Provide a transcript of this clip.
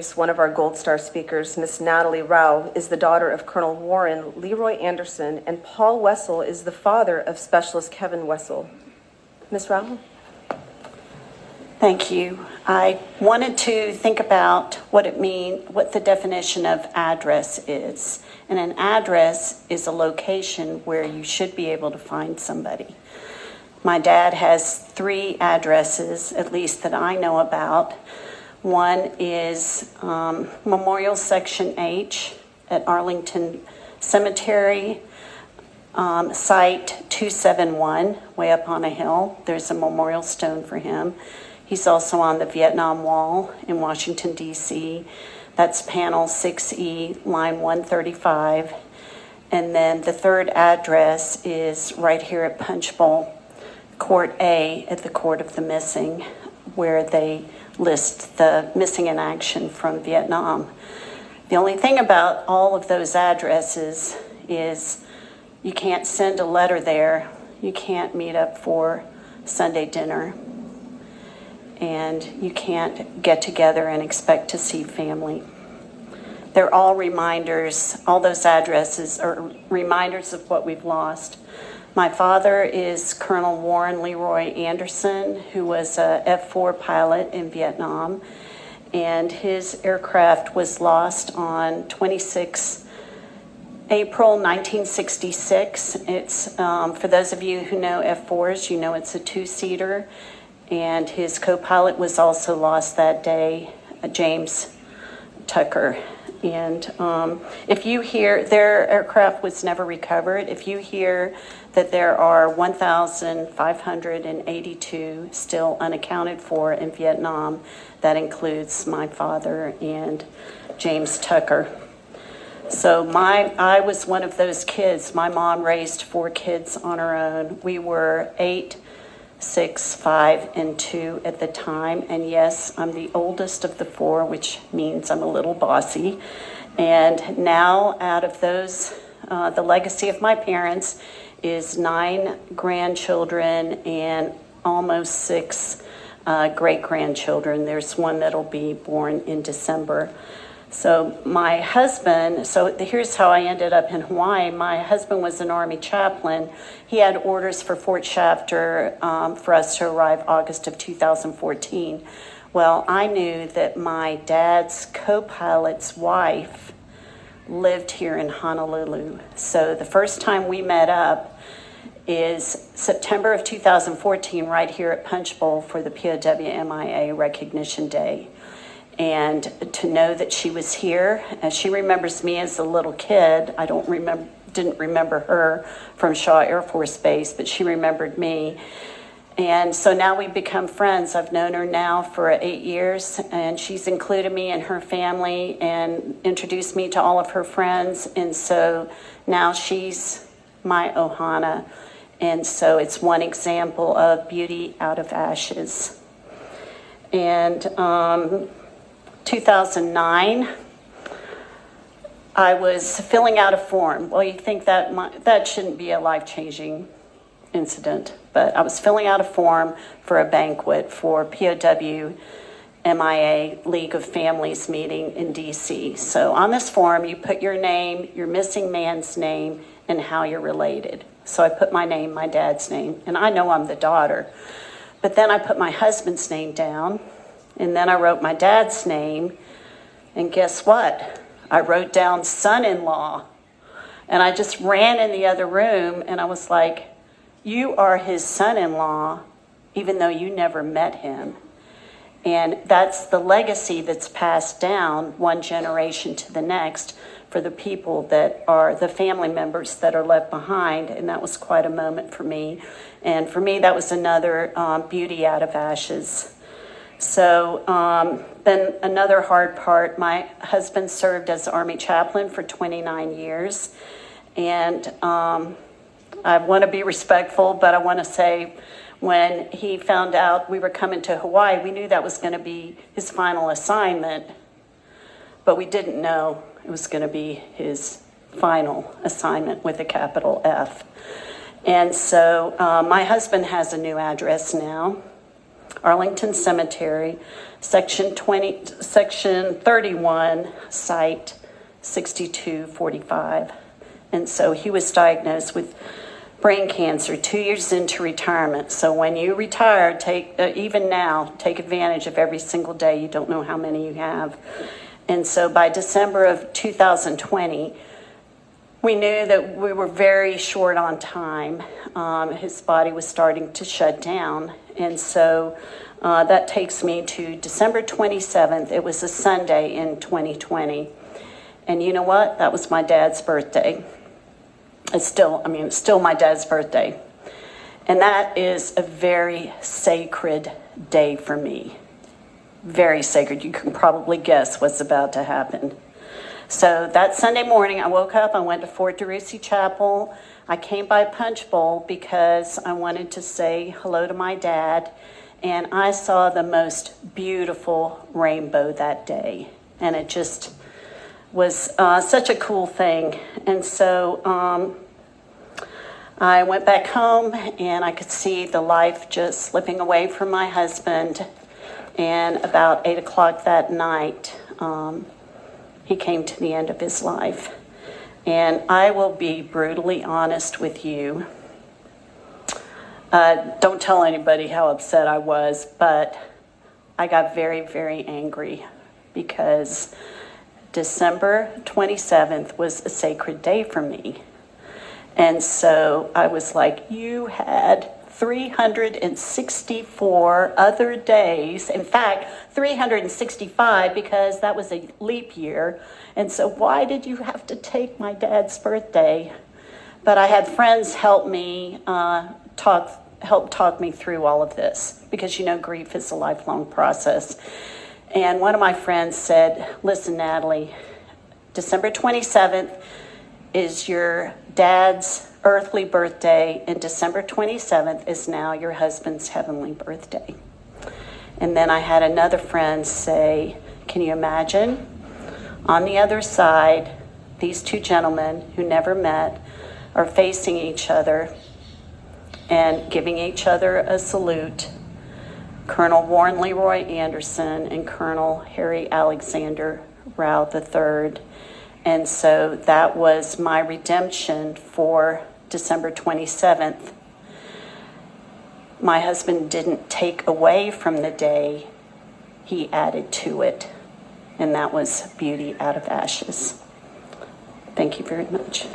One of our Gold Star speakers, Miss Natalie Rao, is the daughter of Colonel Warren Leroy Anderson, and Paul Wessel is the father of Specialist Kevin Wessel. Ms. Rao? Thank you. I wanted to think about what the definition of address is. And an address is a location where you should be able to find somebody. My dad has 3 addresses, at least that I know about. One is Memorial Section H at Arlington Cemetery, Site 271, way up on a hill. There's a memorial stone for him. He's also on the Vietnam Wall in Washington, D.C. That's panel 6E, line 135. And then the third address is right here at Punchbowl, Court A at the Court of the Missing, where they list the missing in action from Vietnam. The only thing about all of those addresses is you can't send a letter there, you can't meet up for Sunday dinner, and you can't get together and expect to see family. They're all reminders, all those addresses are reminders of what we've lost. My father is Colonel Warren Leroy Anderson, who was a F-4 pilot in Vietnam, and his aircraft was lost on 26 April 1966. It's, for those of you who know F-4s, you know it's a 2-seater, and his co-pilot was also lost that day, James Tucker. And if you hear, their aircraft was never recovered. If you hear that there are 1,582 still unaccounted for in Vietnam, that includes my father and James Tucker. So I was one of those kids. My mom raised 4 kids on her own. We were 8, 6, 5, and 2 at the time. And yes, I'm the oldest of the 4, which means I'm a little bossy. And now out of those, the legacy of my parents is 9 grandchildren and almost 6 great-grandchildren. There's one that'll be born in December. So my husband, here's how I ended up in Hawaii. My husband was an Army chaplain. He had orders for Fort Shafter for us to arrive August of 2014. Well, I knew that my dad's co-pilot's wife lived here in Honolulu. So the first time we met up is September of 2014, right here at Punchbowl for the POW MIA Recognition Day. And to know that she was here, she remembers me as a little kid. I didn't remember her from Shaw Air Force Base, but she remembered me. And so now we've become friends. I've known her now for 8 years, and she's included me in her family and introduced me to all of her friends. And so now she's my Ohana. And so it's one example of beauty out of ashes. And 2009, I was filling out a form. Well, you think that shouldn't be a life-changing incident, but I was filling out a form for a banquet for POW MIA League of Families meeting in DC. So on this form, you put your name, your missing man's name, and how you're related. So I put my name, my dad's name, and I know I'm the daughter. But then I put my husband's name down, and then I wrote my dad's name, and guess what? I wrote down son-in-law. And I just ran in the other room, and I was like, you are his son-in-law, even though you never met him. And that's the legacy that's passed down one generation to the next for the people that are the family members that are left behind. And that was quite a moment for me. And for me, that was another beauty out of ashes. So then another hard part, my husband served as Army chaplain for 29 years. And I want to be respectful, but I want to say when he found out we were coming to Hawaii, we knew that was going to be his final assignment, but we didn't know it was going to be his final assignment with a capital F. And so my husband has a new address now. Arlington Cemetery, Section 31, Site 6245. And so he was diagnosed with brain cancer 2 years into retirement. So when you retire, even now, take advantage of every single day. You don't know how many you have. And so by December of 2020, we knew that we were very short on time. His body was starting to shut down. And so that takes me to December 27th. It was a Sunday in 2020. And you know what? That was my dad's birthday. It's still my dad's birthday. And that is a very sacred day for me. Very sacred. You can probably guess what's about to happen. So that Sunday morning, I woke up, I went to Fort DeRussy Chapel. I came by Punchbowl because I wanted to say hello to my dad. And I saw the most beautiful rainbow that day. And it just was such a cool thing. And so I went back home and I could see the life just slipping away from my husband. And about 8 o'clock that night, he came to the end of his life. And I will be brutally honest with you. Don't tell anybody how upset I was, but I got very, very angry because December 27th was a sacred day for me. And so I was like, you had 364 other days. In fact, 365 because that was a leap year. And so why did you have to take my dad's birthday? But I had friends help me talk me through all of this because, grief is a lifelong process. And one of my friends said, listen, Natalie, December 27th is your dad's earthly birthday, and December 27th is now your husband's heavenly birthday. And then I had another friend say, can you imagine? On the other side, these two gentlemen who never met are facing each other and giving each other a salute. Colonel Warren Leroy Anderson and Colonel Harry Alexander Rao III. And so that was my redemption for December 27th. My husband didn't take away from the day, he added to it. And that was beauty out of ashes. Thank you very much.